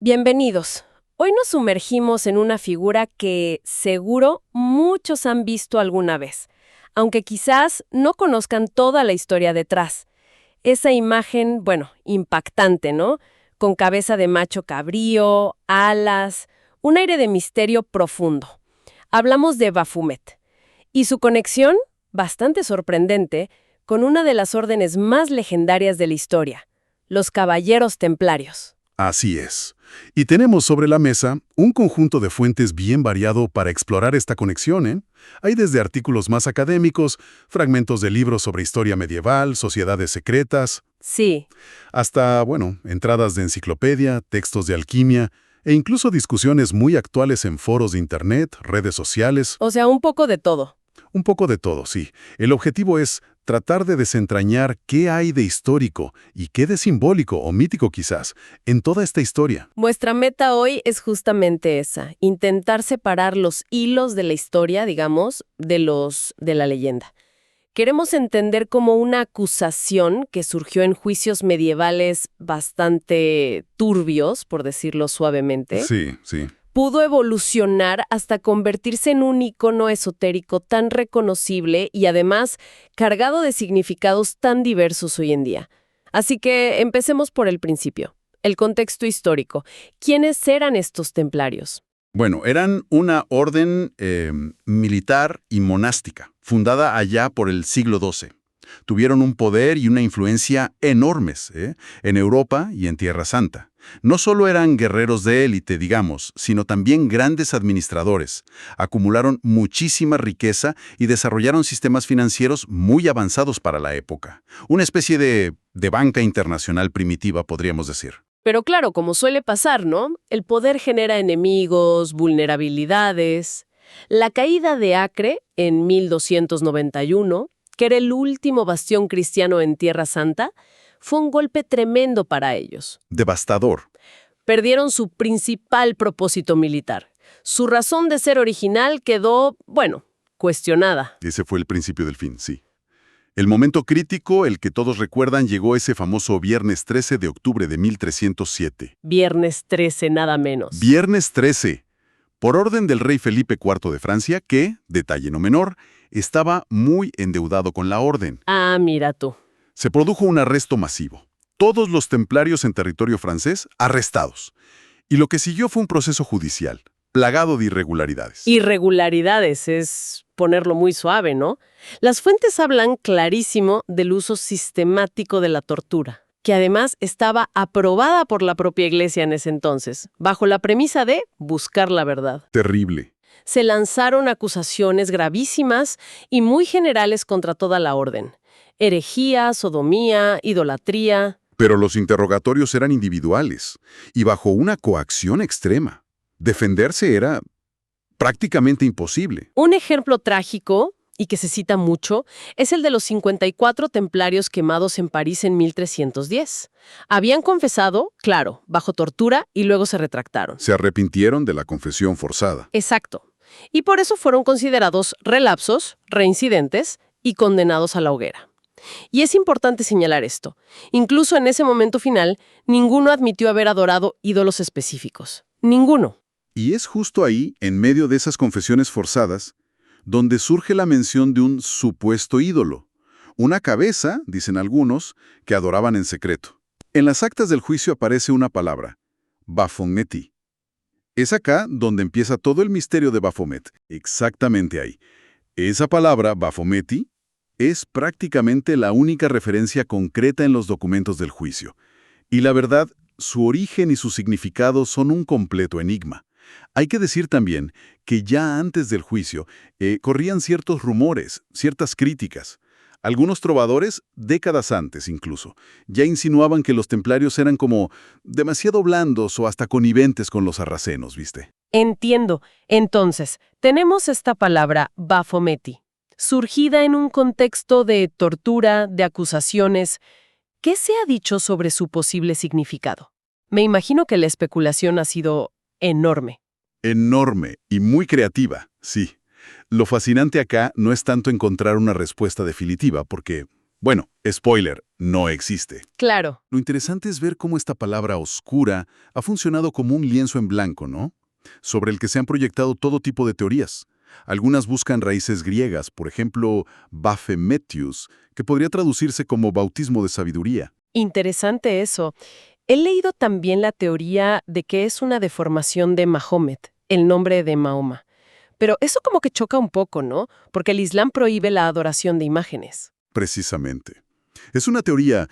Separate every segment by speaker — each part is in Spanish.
Speaker 1: Bienvenidos. Hoy nos sumergimos en una figura que seguro muchos han visto alguna vez, aunque quizás no conozcan toda la historia detrás. Esa imagen, bueno, impactante, ¿no? Con cabeza de macho cabrío, alas, un aire de misterio profundo. Hablamos de Baphomet. Y su conexión, bastante sorprendente, con una de las órdenes más legendarias de la historia, los Caballeros Templarios.
Speaker 2: Así es. Y tenemos sobre la mesa un conjunto de fuentes bien variado para explorar esta conexión, ¿eh? Hay desde artículos más académicos, fragmentos de libros sobre historia medieval, sociedades secretas,
Speaker 1: Sí.
Speaker 2: hasta, entradas de enciclopedia, textos de alquimia, e incluso discusiones muy actuales en foros de internet, redes sociales.
Speaker 1: O sea, un poco de todo.
Speaker 2: Un poco de todo, sí. El objetivo es tratar de desentrañar qué hay de histórico y qué de simbólico o mítico quizás en toda esta historia.
Speaker 1: Nuestra meta hoy es justamente esa, intentar separar los hilos de la historia, digamos, de la leyenda. Queremos entender cómo una acusación que surgió en juicios medievales bastante turbios, por decirlo suavemente,
Speaker 2: Sí.
Speaker 1: pudo evolucionar hasta convertirse en un icono esotérico tan reconocible y además cargado de significados tan diversos hoy en día. Así que empecemos por el principio, el contexto histórico. ¿Quiénes eran estos templarios?
Speaker 2: Bueno, eran una orden militar y monástica, fundada allá por el siglo XII. Tuvieron un poder y una influencia enormes en Europa y en Tierra Santa. No solo eran guerreros de élite, digamos, sino también grandes administradores. Acumularon muchísima riqueza y desarrollaron sistemas financieros muy avanzados para la época. Una especie de banca internacional primitiva, podríamos decir.
Speaker 1: Pero claro, como suele pasar, ¿no? El poder genera enemigos, vulnerabilidades. La caída de Acre en 1291, que era el último bastión cristiano en Tierra Santa, fue un golpe tremendo para ellos.
Speaker 2: Devastador.
Speaker 1: Perdieron su principal propósito militar. Su razón de ser original quedó, cuestionada.
Speaker 2: Ese fue el principio del fin, sí. El momento crítico, el que todos recuerdan, llegó ese famoso viernes 13 de octubre de 1307.
Speaker 1: Viernes 13, nada menos.
Speaker 2: Viernes 13, por orden del rey Felipe IV de Francia, que, detalle no menor, estaba muy endeudado con la orden.
Speaker 1: Ah, mira tú.
Speaker 2: Se produjo un arresto masivo. Todos los templarios en territorio francés arrestados. Y lo que siguió fue un proceso judicial, plagado de irregularidades.
Speaker 1: Irregularidades es ponerlo muy suave, ¿no? Las fuentes hablan clarísimo del uso sistemático de la tortura, que además estaba aprobada por la propia Iglesia en ese entonces, bajo la premisa de buscar la verdad.
Speaker 2: Terrible.
Speaker 1: Se lanzaron acusaciones gravísimas y muy generales contra toda la orden. Herejía, sodomía, idolatría.
Speaker 2: Pero los interrogatorios eran individuales y bajo una coacción extrema. Defenderse era prácticamente imposible.
Speaker 1: Un ejemplo trágico, y que se cita mucho, es el de los 54 templarios quemados en París en 1310. Habían confesado, claro, bajo tortura, y luego se retractaron.
Speaker 2: Se arrepintieron de la confesión forzada.
Speaker 1: Exacto. Y por eso fueron considerados relapsos, reincidentes y condenados a la hoguera. Y es importante señalar esto. Incluso en ese momento final, ninguno admitió haber adorado ídolos específicos. Ninguno.
Speaker 2: Y es justo ahí, en medio de esas confesiones forzadas, donde surge la mención de un supuesto ídolo. Una cabeza, dicen algunos, que adoraban en secreto. En las actas del juicio aparece una palabra, Baphomet. Es acá donde empieza todo el misterio de Baphomet, exactamente ahí. Esa palabra, Baphomet, es prácticamente la única referencia concreta en los documentos del juicio. Y la verdad, su origen y su significado son un completo enigma. Hay que decir también que ya antes del juicio corrían ciertos rumores, ciertas críticas. Algunos trovadores, décadas antes incluso, ya insinuaban que los templarios eran como demasiado blandos o hasta conniventes con los sarracenos, ¿viste?
Speaker 1: Entiendo. Entonces, tenemos esta palabra, Baphomet, surgida en un contexto de tortura, de acusaciones. ¿Qué se ha dicho sobre su posible significado? Me imagino que la especulación ha sido enorme.
Speaker 2: Enorme y muy creativa, sí. Lo fascinante acá no es tanto encontrar una respuesta definitiva, porque Bueno, spoiler, no existe.
Speaker 1: Claro.
Speaker 2: Lo interesante es ver cómo esta palabra oscura ha funcionado como un lienzo en blanco, ¿no? Sobre el que se han proyectado todo tipo de teorías. Algunas buscan raíces griegas, por ejemplo, Baphometus, que podría traducirse como bautismo de sabiduría.
Speaker 1: Interesante eso. He leído también la teoría de que es una deformación de Mahomet, el nombre de Mahoma. Pero eso como que choca un poco, ¿no? Porque el Islam prohíbe la adoración de imágenes.
Speaker 2: Precisamente. Es una teoría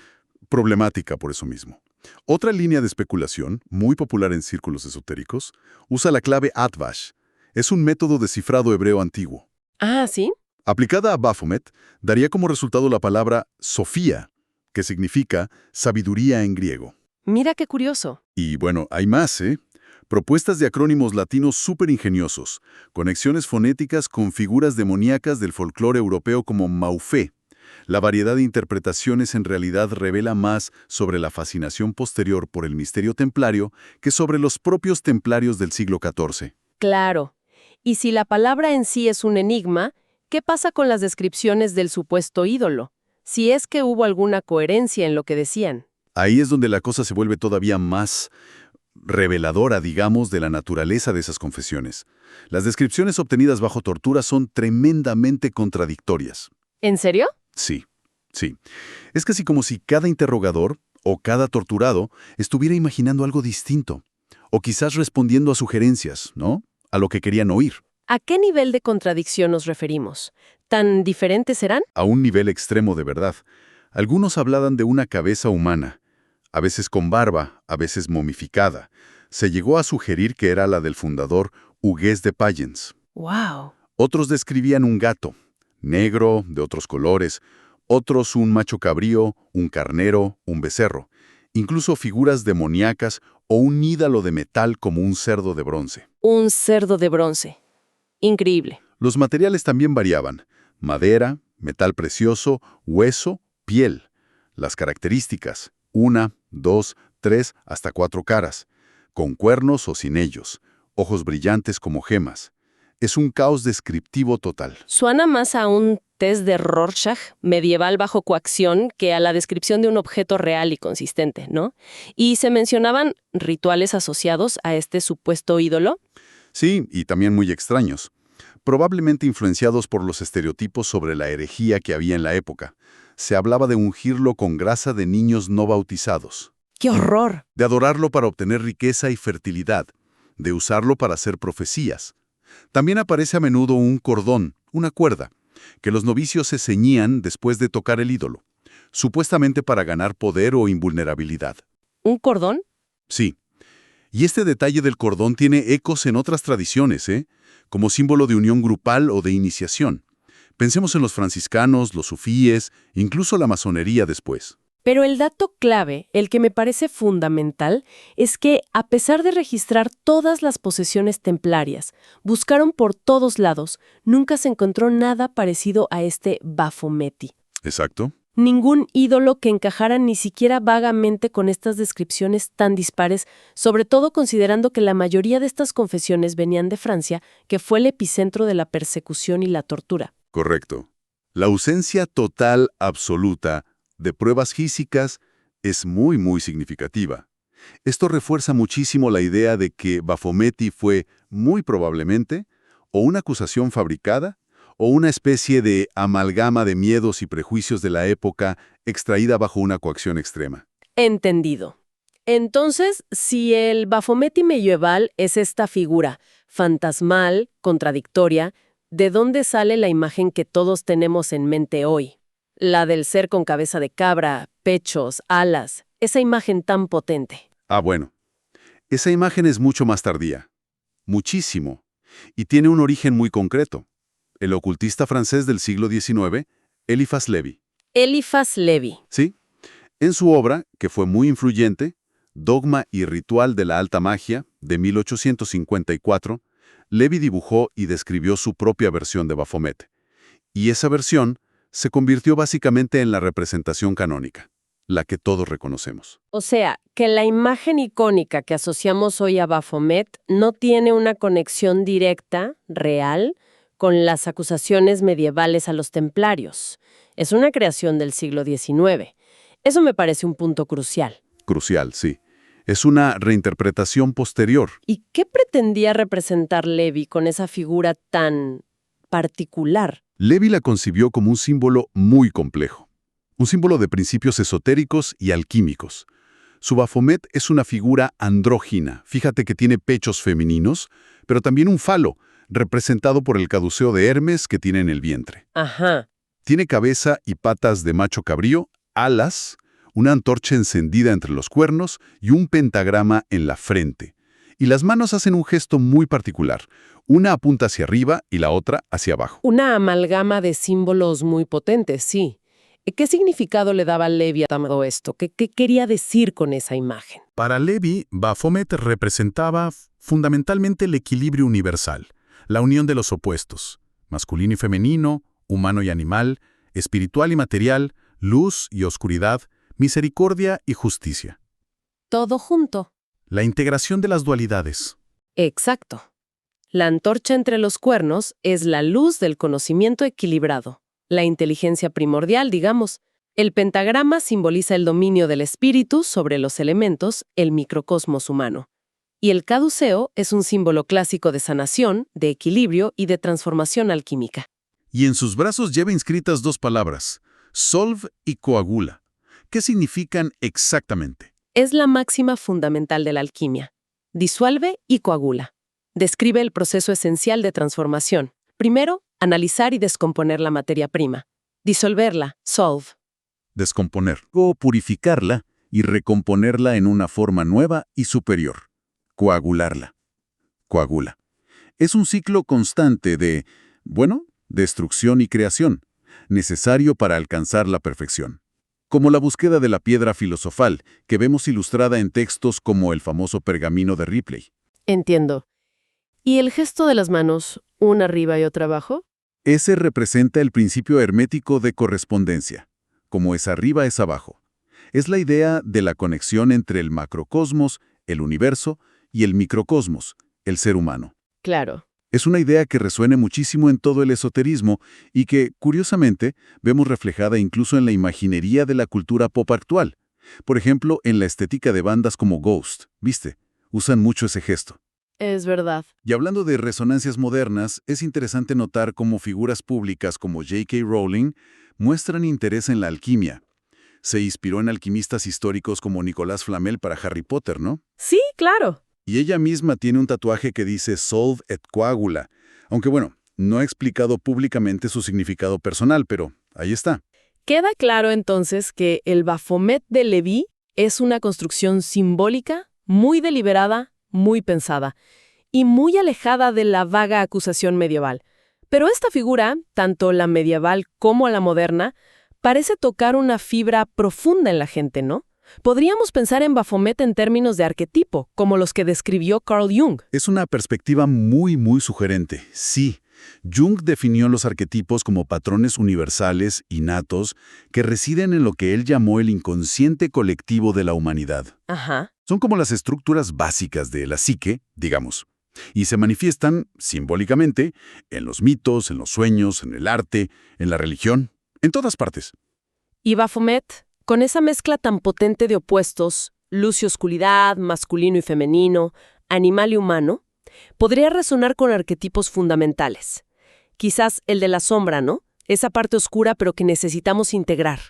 Speaker 2: problemática por eso mismo. Otra línea de especulación, muy popular en círculos esotéricos, usa la clave Atbash. Es un método de cifrado hebreo antiguo.
Speaker 1: Ah, ¿sí?
Speaker 2: Aplicada a Baphomet, daría como resultado la palabra Sofía, que significa sabiduría en griego.
Speaker 1: Mira qué curioso.
Speaker 2: Y bueno, hay más, ¿eh? Propuestas de acrónimos latinos súper ingeniosos, conexiones fonéticas con figuras demoníacas del folclore europeo como Maufé. La variedad de interpretaciones en realidad revela más sobre la fascinación posterior por el misterio templario que sobre los propios templarios del siglo XIV.
Speaker 1: Claro. Y si la palabra en sí es un enigma, ¿qué pasa con las descripciones del supuesto ídolo? Si es que hubo alguna coherencia en lo que decían.
Speaker 2: Ahí es donde la cosa se vuelve todavía más reveladora, digamos, de la naturaleza de esas confesiones. Las descripciones obtenidas bajo tortura son tremendamente contradictorias.
Speaker 1: ¿En serio?
Speaker 2: Sí, sí. Es casi como si cada interrogador o cada torturado estuviera imaginando algo distinto, o quizás respondiendo a sugerencias, ¿no? A lo que querían oír.
Speaker 1: ¿A qué nivel de contradicción nos referimos? ¿Tan diferentes serán?
Speaker 2: A un nivel extremo de verdad. Algunos hablaban de una cabeza humana, a veces con barba, a veces momificada. Se llegó a sugerir que era la del fundador Hugues de Payens.
Speaker 1: ¡Wow!
Speaker 2: Otros describían un gato, negro, de otros colores, otros un macho cabrío, un carnero, un becerro, incluso figuras demoníacas o un ídolo de metal como un cerdo de bronce.
Speaker 1: Un cerdo de bronce. Increíble.
Speaker 2: Los materiales también variaban: madera, metal precioso, hueso, piel. Las características: 1, 2, 3, hasta 4 caras, con cuernos o sin ellos, ojos brillantes como gemas. Es un caos descriptivo total.
Speaker 1: Suena más a un test de Rorschach medieval bajo coacción que a la descripción de un objeto real y consistente, ¿no? Y se mencionaban rituales asociados a este supuesto ídolo.
Speaker 2: Sí, y también muy extraños, probablemente influenciados por los estereotipos sobre la herejía que había en la época. Se hablaba de ungirlo con grasa de niños no bautizados,
Speaker 1: ¡Qué horror!
Speaker 2: de adorarlo para obtener riqueza y fertilidad, de usarlo para hacer profecías. También aparece a menudo un cordón, una cuerda, que los novicios se ceñían después de tocar el ídolo, supuestamente para ganar poder o invulnerabilidad.
Speaker 1: ¿Un cordón?
Speaker 2: Sí. Y este detalle del cordón tiene ecos en otras tradiciones, como símbolo de unión grupal o de iniciación. Pensemos en los franciscanos, los sufíes, incluso la masonería después.
Speaker 1: Pero el dato clave, el que me parece fundamental, es que, a pesar de registrar todas las posesiones templarias, buscaron por todos lados, nunca se encontró nada parecido a este Baphomet.
Speaker 2: Exacto.
Speaker 1: Ningún ídolo que encajara ni siquiera vagamente con estas descripciones tan dispares, sobre todo considerando que la mayoría de estas confesiones venían de Francia, que fue el epicentro de la persecución y la tortura.
Speaker 2: Correcto. La ausencia total, absoluta, de pruebas físicas es muy significativa. Esto refuerza muchísimo la idea de que Baphomet fue, muy probablemente, o una acusación fabricada, o una especie de amalgama de miedos y prejuicios de la época extraída bajo una coacción extrema.
Speaker 1: Entendido. Entonces, si el Baphomet medieval es esta figura fantasmal, contradictoria, ¿de dónde sale la imagen que todos tenemos en mente hoy? La del ser con cabeza de cabra, pechos, alas, esa imagen tan potente.
Speaker 2: Ah, bueno. Esa imagen es mucho más tardía. Muchísimo. Y tiene un origen muy concreto. El ocultista francés del siglo XIX, Eliphas Lévi.
Speaker 1: Eliphas Lévi.
Speaker 2: ¿Sí? En su obra, que fue muy influyente, Dogma y Ritual de la Alta Magia, de 1854, Lévi dibujó y describió su propia versión de Baphomet. Y esa versión se convirtió básicamente en la representación canónica, la que todos reconocemos.
Speaker 1: O sea, que la imagen icónica que asociamos hoy a Baphomet no tiene una conexión directa, real, con las acusaciones medievales a los templarios. Es una creación del siglo XIX. Eso me parece un punto crucial.
Speaker 2: Crucial, sí. Es una reinterpretación posterior.
Speaker 1: ¿Y qué pretendía representar Levi con esa figura tan particular?
Speaker 2: Levi la concibió como un símbolo muy complejo. Un símbolo de principios esotéricos y alquímicos. Su Baphomet es una figura andrógina. Fíjate que tiene pechos femeninos, pero también un falo, representado por el caduceo de Hermes que tiene en el vientre.
Speaker 1: Ajá.
Speaker 2: Tiene cabeza y patas de macho cabrío, alas, una antorcha encendida entre los cuernos y un pentagrama en la frente. Y las manos hacen un gesto muy particular. Una apunta hacia arriba y la otra hacia abajo.
Speaker 1: Una amalgama de símbolos muy potentes, sí. ¿Qué significado le daba Levi a todo esto? ¿Qué quería decir con esa imagen?
Speaker 3: Para Levi, Baphomet representaba fundamentalmente el equilibrio universal, la unión de los opuestos, masculino y femenino, humano y animal, espiritual y material, luz y oscuridad, misericordia y justicia.
Speaker 1: Todo junto.
Speaker 3: La integración de las dualidades.
Speaker 1: Exacto. La antorcha entre los cuernos es la luz del conocimiento equilibrado, la inteligencia primordial, digamos. El pentagrama simboliza el dominio del espíritu sobre los elementos, el microcosmos humano. Y el caduceo es un símbolo clásico de sanación, de equilibrio y de transformación alquímica.
Speaker 2: Y en sus brazos lleva inscritas dos palabras, solv y coagula. ¿Qué significan exactamente?
Speaker 1: Es la máxima fundamental de la alquimia. Disuelve y coagula. Describe el proceso esencial de transformación. Primero, analizar y descomponer la materia prima. Disolverla, solve.
Speaker 2: Descomponer o purificarla y recomponerla en una forma nueva y superior. Coagularla. Coagula. Es un ciclo constante de, destrucción y creación, necesario para alcanzar la perfección. Como la búsqueda de la piedra filosofal, que vemos ilustrada en textos como el famoso pergamino de Ripley.
Speaker 1: Entiendo. ¿Y el gesto de las manos, una arriba y otra abajo?
Speaker 2: Ese representa el principio hermético de correspondencia. Como es arriba es abajo. Es la idea de la conexión entre el macrocosmos, el universo, y el microcosmos, el ser humano.
Speaker 1: Claro.
Speaker 2: Es una idea que resuena muchísimo en todo el esoterismo y que, curiosamente, vemos reflejada incluso en la imaginería de la cultura pop actual. Por ejemplo, en la estética de bandas como Ghost, ¿viste? Usan mucho ese gesto.
Speaker 1: Es verdad.
Speaker 2: Y hablando de resonancias modernas, es interesante notar cómo figuras públicas como J.K. Rowling muestran interés en la alquimia. Se inspiró en alquimistas históricos como Nicolás Flamel para Harry Potter, ¿no?
Speaker 1: Sí, claro.
Speaker 2: Y ella misma tiene un tatuaje que dice Solve et Coagula, aunque no ha explicado públicamente su significado personal, pero ahí está.
Speaker 1: Queda claro entonces que el Baphomet de Levi es una construcción simbólica, muy deliberada, muy pensada, y muy alejada de la vaga acusación medieval. Pero esta figura, tanto la medieval como la moderna, parece tocar una fibra profunda en la gente, ¿no? Podríamos pensar en Baphomet en términos de arquetipo, como los que describió Carl Jung.
Speaker 2: Es una perspectiva muy, muy sugerente, sí. Jung definió los arquetipos como patrones universales, innatos, que residen en lo que él llamó el inconsciente colectivo de la humanidad.
Speaker 1: Ajá.
Speaker 2: Son como las estructuras básicas de la psique, digamos, y se manifiestan, simbólicamente, en los mitos, en los sueños, en el arte, en la religión, en todas partes.
Speaker 1: Y Baphomet, con esa mezcla tan potente de opuestos, luz y oscuridad, masculino y femenino, animal y humano, podría resonar con arquetipos fundamentales. Quizás el de la sombra, ¿no? Esa parte oscura pero que necesitamos integrar.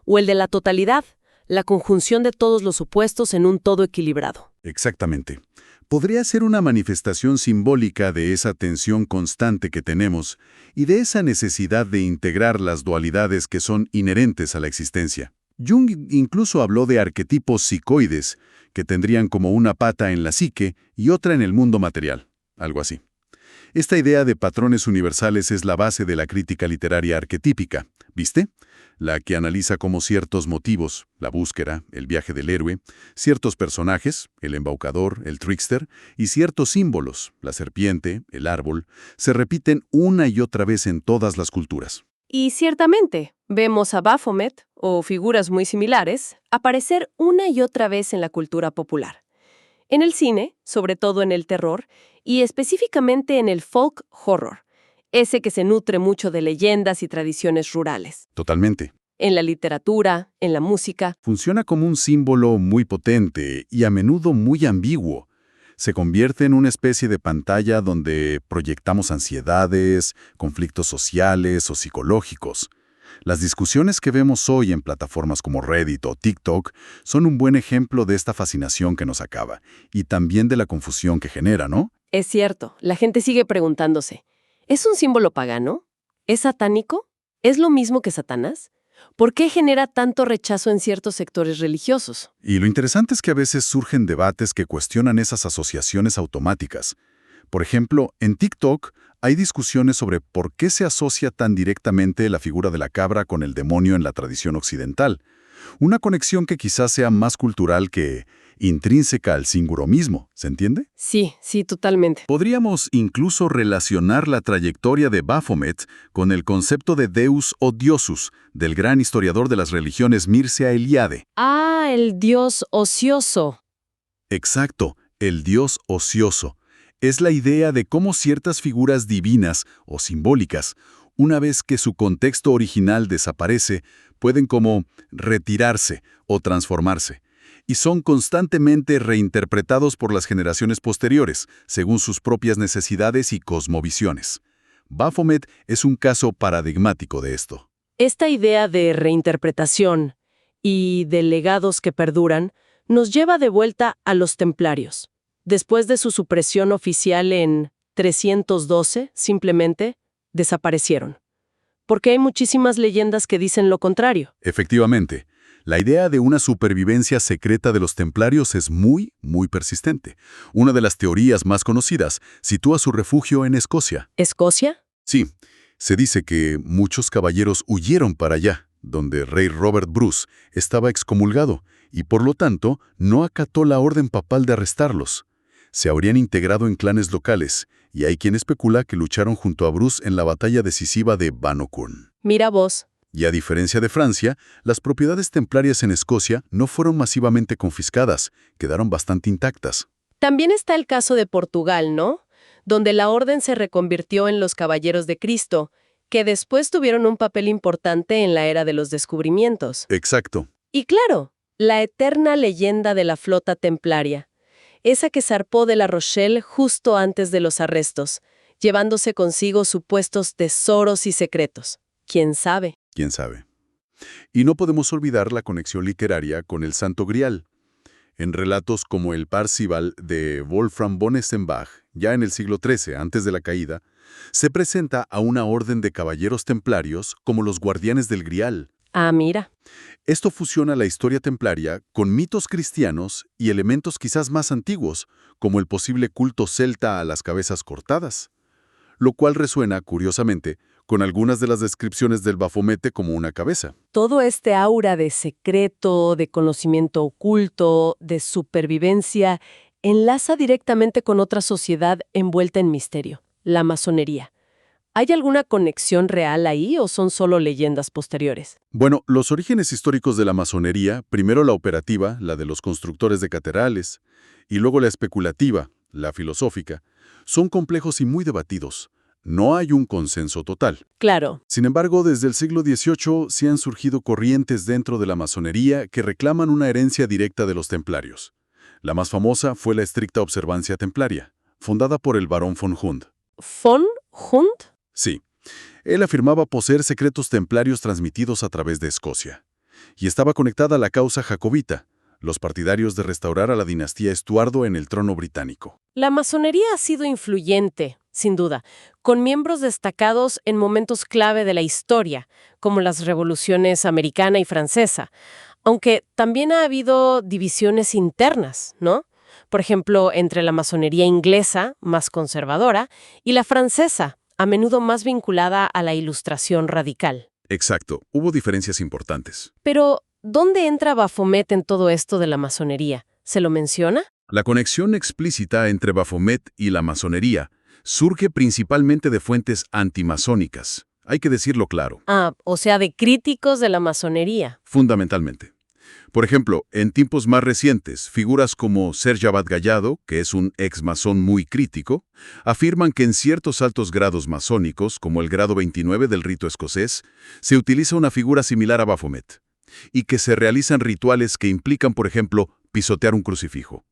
Speaker 1: O el de la totalidad, la conjunción de todos los opuestos en un todo equilibrado.
Speaker 2: Exactamente. Podría ser una manifestación simbólica de esa tensión constante que tenemos y de esa necesidad de integrar las dualidades que son inherentes a la existencia. Jung incluso habló de arquetipos psicoides, que tendrían como una pata en la psique y otra en el mundo material, algo así. Esta idea de patrones universales es la base de la crítica literaria arquetípica, ¿viste? La que analiza cómo ciertos motivos, la búsqueda, el viaje del héroe, ciertos personajes, el embaucador, el trickster, y ciertos símbolos, la serpiente, el árbol, se repiten una y otra vez en todas las culturas.
Speaker 1: Y ciertamente, vemos a Baphomet, o figuras muy similares, aparecer una y otra vez en la cultura popular. En el cine, sobre todo en el terror, y específicamente en el folk horror. ese que se nutre mucho de leyendas y tradiciones rurales.
Speaker 2: Totalmente.
Speaker 1: En la literatura, en la música.
Speaker 2: Funciona como un símbolo muy potente y a menudo muy ambiguo. Se convierte en una especie de pantalla donde proyectamos ansiedades, conflictos sociales o psicológicos. Las discusiones que vemos hoy en plataformas como Reddit o TikTok son un buen ejemplo de esta fascinación que nos acaba, y también de la confusión que genera, ¿no?
Speaker 1: Es cierto, la gente sigue preguntándose, ¿es un símbolo pagano? ¿Es satánico? ¿Es lo mismo que Satanás? ¿Por qué genera tanto rechazo en ciertos sectores religiosos?
Speaker 2: Y lo interesante es que a veces surgen debates que cuestionan esas asociaciones automáticas. Por ejemplo, en TikTok hay discusiones sobre por qué se asocia tan directamente la figura de la cabra con el demonio en la tradición occidental. Una conexión que quizás sea más cultural que intrínseca al símbolo mismo, ¿se entiende?
Speaker 1: Sí, totalmente.
Speaker 2: Podríamos incluso relacionar la trayectoria de Baphomet con el concepto de Deus o Diosus, del gran historiador de las religiones Mircea Eliade.
Speaker 1: Ah, el dios ocioso.
Speaker 2: Exacto, el dios ocioso. Es la idea de cómo ciertas figuras divinas o simbólicas, una vez que su contexto original desaparece, pueden como retirarse o transformarse, y son constantemente reinterpretados por las generaciones posteriores, según sus propias necesidades y cosmovisiones. Baphomet es un caso paradigmático de esto.
Speaker 1: Esta idea de reinterpretación y de legados que perduran nos lleva de vuelta a los templarios. Después de su supresión oficial en 312, simplemente desaparecieron. Porque hay muchísimas leyendas que dicen lo contrario.
Speaker 2: Efectivamente, la idea de una supervivencia secreta de los templarios es muy persistente. Una de las teorías más conocidas sitúa su refugio en Escocia.
Speaker 1: ¿Escocia?
Speaker 2: Sí, se dice que muchos caballeros huyeron para allá, donde rey Robert Bruce estaba excomulgado y por lo tanto no acató la orden papal de arrestarlos. Se habrían integrado en clanes locales, y hay quien especula que lucharon junto a Bruce en la batalla decisiva de Bannockburn.
Speaker 1: Mira vos.
Speaker 2: Y a diferencia de Francia, las propiedades templarias en Escocia no fueron masivamente confiscadas, quedaron bastante intactas.
Speaker 1: También está el caso de Portugal, ¿no? Donde la orden se reconvirtió en los Caballeros de Cristo, que después tuvieron un papel importante en la era de los descubrimientos.
Speaker 2: Exacto.
Speaker 1: Y claro, la eterna leyenda de la flota templaria. Esa que zarpó de La Rochelle justo antes de los arrestos, llevándose consigo supuestos tesoros y secretos. ¿Quién sabe?
Speaker 2: ¿Quién sabe? Y no podemos olvidar la conexión literaria con el Santo Grial. En relatos como el Parzival de Wolfram von Eschenbach, ya en el siglo XIII, antes de la caída, se presenta a una orden de caballeros templarios como los guardianes del Grial.
Speaker 1: Ah, mira.
Speaker 2: Esto fusiona la historia templaria con mitos cristianos y elementos quizás más antiguos, como el posible culto celta a las cabezas cortadas, lo cual resuena, curiosamente, con algunas de las descripciones del Bafomete como una cabeza.
Speaker 1: Todo este aura de secreto, de conocimiento oculto, de supervivencia, enlaza directamente con otra sociedad envuelta en misterio, la masonería. ¿Hay alguna conexión real ahí o son solo leyendas posteriores?
Speaker 2: Bueno, los orígenes históricos de la masonería, primero la operativa, la de los constructores de catedrales, y luego la especulativa, la filosófica, son complejos y muy debatidos. No hay un consenso total.
Speaker 1: Claro.
Speaker 2: Sin embargo, desde el siglo XVIII sí han surgido corrientes dentro de la masonería que reclaman una herencia directa de los templarios. La más famosa fue la estricta observancia templaria, fundada por el barón von Hund.
Speaker 1: ¿Von Hund?
Speaker 2: Sí, él afirmaba poseer secretos templarios transmitidos a través de Escocia, y estaba conectada a la causa jacobita, los partidarios de restaurar a la dinastía Estuardo en el trono británico.
Speaker 1: La masonería ha sido influyente, sin duda, con miembros destacados en momentos clave de la historia, como las revoluciones americana y francesa, aunque también ha habido divisiones internas, ¿no? Por ejemplo, entre la masonería inglesa, más conservadora, y la francesa, a menudo más vinculada a la ilustración radical.
Speaker 2: Exacto, hubo diferencias importantes.
Speaker 1: Pero, ¿dónde entra Baphomet en todo esto de la masonería? ¿Se lo menciona?
Speaker 2: La conexión explícita entre Baphomet y la masonería surge principalmente de fuentes antimasónicas. Hay que decirlo claro.
Speaker 1: Ah, o sea, de críticos de la masonería.
Speaker 2: Fundamentalmente. Por ejemplo, en tiempos más recientes, figuras como Serge Abad-Gallado, que es un ex-masón muy crítico, afirman que en ciertos altos grados masónicos, como el grado 29 del rito escocés, se utiliza una figura similar a Baphomet, y que se realizan rituales que implican, por ejemplo, pisotear un crucifijo,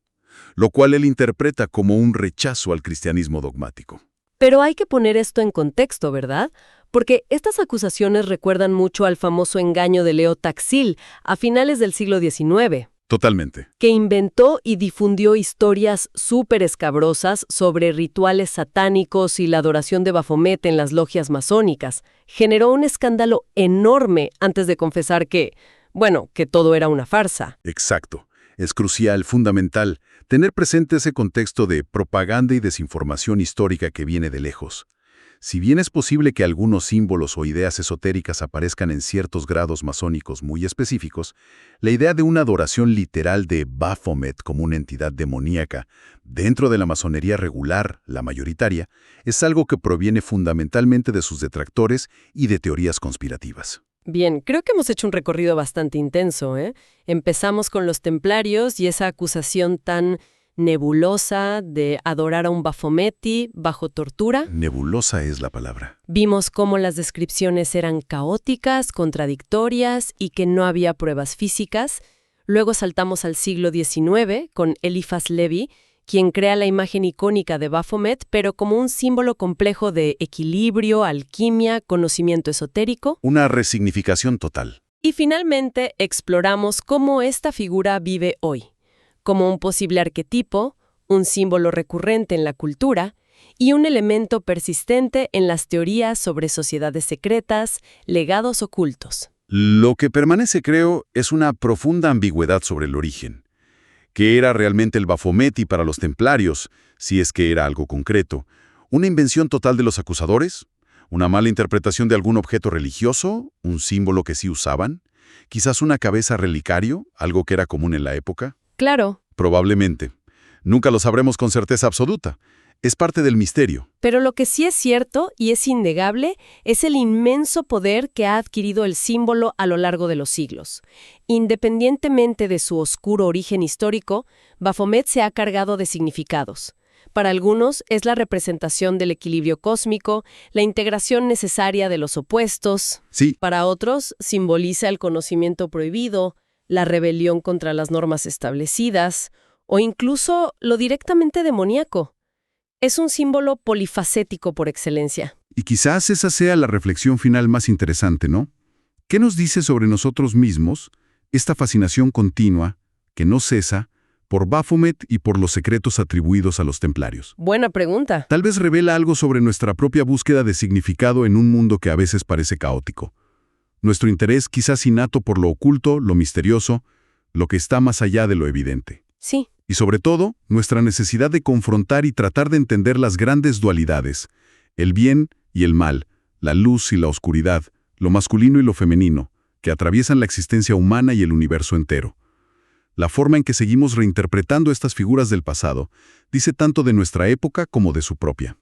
Speaker 2: lo cual él interpreta como un rechazo al cristianismo dogmático.
Speaker 1: Pero hay que poner esto en contexto, ¿verdad? Porque estas acusaciones recuerdan mucho al famoso engaño de Leo Taxil a finales del siglo XIX,
Speaker 2: Totalmente.
Speaker 1: que inventó y difundió historias súper escabrosas sobre rituales satánicos y la adoración de Baphomet en las logias masónicas. Generó un escándalo enorme antes de confesar que todo era una farsa.
Speaker 2: Exacto. Es crucial, fundamental, tener presente ese contexto de propaganda y desinformación histórica que viene de lejos. Si bien es posible que algunos símbolos o ideas esotéricas aparezcan en ciertos grados masónicos muy específicos, la idea de una adoración literal de Baphomet como una entidad demoníaca dentro de la masonería regular, la mayoritaria, es algo que proviene fundamentalmente de sus detractores y de teorías conspirativas.
Speaker 1: Bien, creo que hemos hecho un recorrido bastante intenso, ¿eh? Empezamos con los templarios y esa acusación tan nebulosa de adorar a un Baphomet bajo tortura.
Speaker 2: Nebulosa es la palabra.
Speaker 1: Vimos cómo las descripciones eran caóticas, contradictorias y que no había pruebas físicas. Luego saltamos al siglo XIX con Eliphas Levi, quien crea la imagen icónica de Baphomet, pero como un símbolo complejo de equilibrio, alquimia, conocimiento esotérico.
Speaker 2: Una resignificación total.
Speaker 1: Y finalmente exploramos cómo esta figura vive hoy, como un posible arquetipo, un símbolo recurrente en la cultura y un elemento persistente en las teorías sobre sociedades secretas, legados ocultos.
Speaker 2: Lo que permanece, creo, es una profunda ambigüedad sobre el origen. ¿Qué era realmente el Baphomet para los templarios, si es que era algo concreto? ¿Una invención total de los acusadores? ¿Una mala interpretación de algún objeto religioso? ¿Un símbolo que sí usaban? ¿Quizás una cabeza relicario, algo que era común en la época?
Speaker 1: Claro.
Speaker 2: Probablemente. Nunca lo sabremos con certeza absoluta. Es parte del misterio.
Speaker 1: Pero lo que sí es cierto y es innegable es el inmenso poder que ha adquirido el símbolo a lo largo de los siglos. Independientemente de su oscuro origen histórico, Baphomet se ha cargado de significados. Para algunos es la representación del equilibrio cósmico, la integración necesaria de los opuestos.
Speaker 2: Sí.
Speaker 1: Para otros simboliza el conocimiento prohibido, la rebelión contra las normas establecidas, o incluso lo directamente demoníaco. Es un símbolo polifacético por excelencia.
Speaker 3: Y quizás esa sea la reflexión final más interesante, ¿no? ¿Qué nos dice sobre nosotros mismos esta fascinación continua, que no cesa, por Baphomet y por los secretos atribuidos a los templarios?
Speaker 1: Buena pregunta.
Speaker 3: Tal vez revela algo sobre nuestra propia búsqueda de significado en un mundo que a veces parece caótico. Nuestro interés quizás innato por lo oculto, lo misterioso, lo que está más allá de lo evidente.
Speaker 1: Sí.
Speaker 3: Y sobre todo, nuestra necesidad de confrontar y tratar de entender las grandes dualidades, el bien y el mal, la luz y la oscuridad, lo masculino y lo femenino, que atraviesan la existencia humana y el universo entero. La forma en que seguimos reinterpretando estas figuras del pasado dice tanto de nuestra época como de su propia.